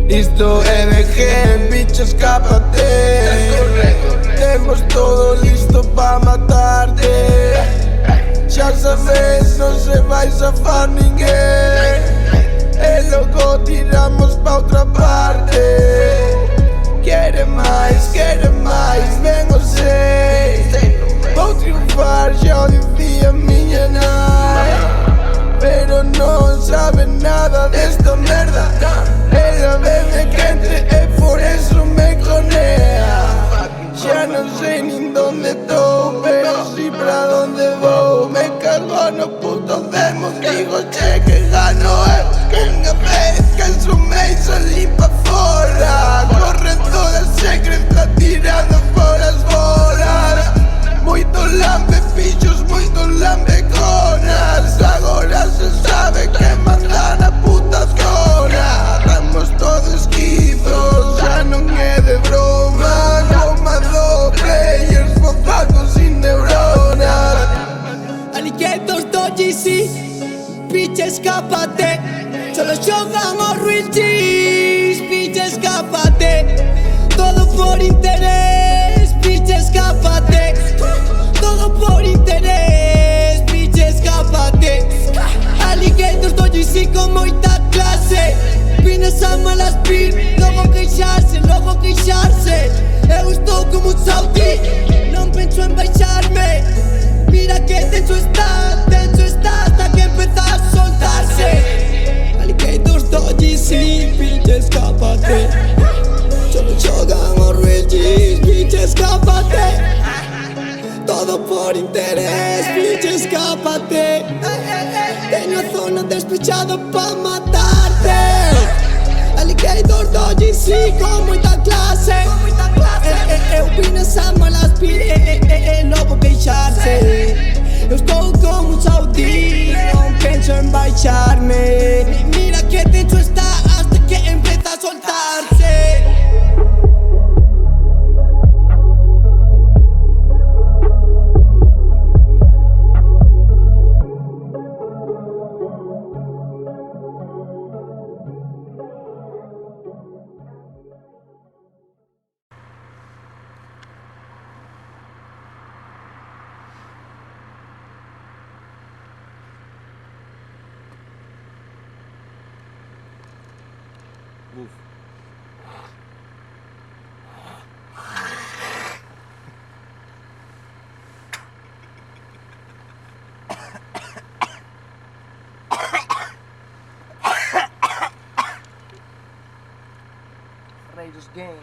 Listo, EBG, bicho, escápate. Tenemos todo listo pa' matarte. Ya sabes, no se va a zafar ninguém. El loco tiramos pa' otra parte. Quiere mais, vem você. Vou triunfar, já devia minha nai. Pero no sabe nada de esta merda. Ella bebe quente, por eso me conea. Ya no sé ni dónde estoy, pero sí para dónde voy. Me cago no putos demos, digo che que gano. Que una vez que sumei salí pa' fora. Corre toda secreta tirando por las bolas. Muito lambe, bichos, muito lambeconas. Agora se sabe que mandan a putas conas. Estamos todos esquitos, já não é de broma. Como players focados sin neuronas. Alligators do GC, bitch, escápate. Solo juegan o real G's, bitch, escápate. Todo por interés, bitch, escápate. Todo por interés, bitch, escápate. Alligators do GC con moita clase. Vienes a malas pir, logo queixarse, logo queixarse. Eu estou como un saudí, non penso en baixarme. Mira que tenso está hasta que empeza a soltarse. Alligators do GC, bitch, escápate. Solo jogan o real G's, bitch, escápate. Todo por interés, bitch, escápate. Teño a zona despechado pa' matarte. Alligator do GC con moita clase. Eu vienes a malas pire, logo queixarse. Eu estou como un saudí, non penso en baixarme. Mira que tenso está hasta que empeza a soltarse. Raiders game.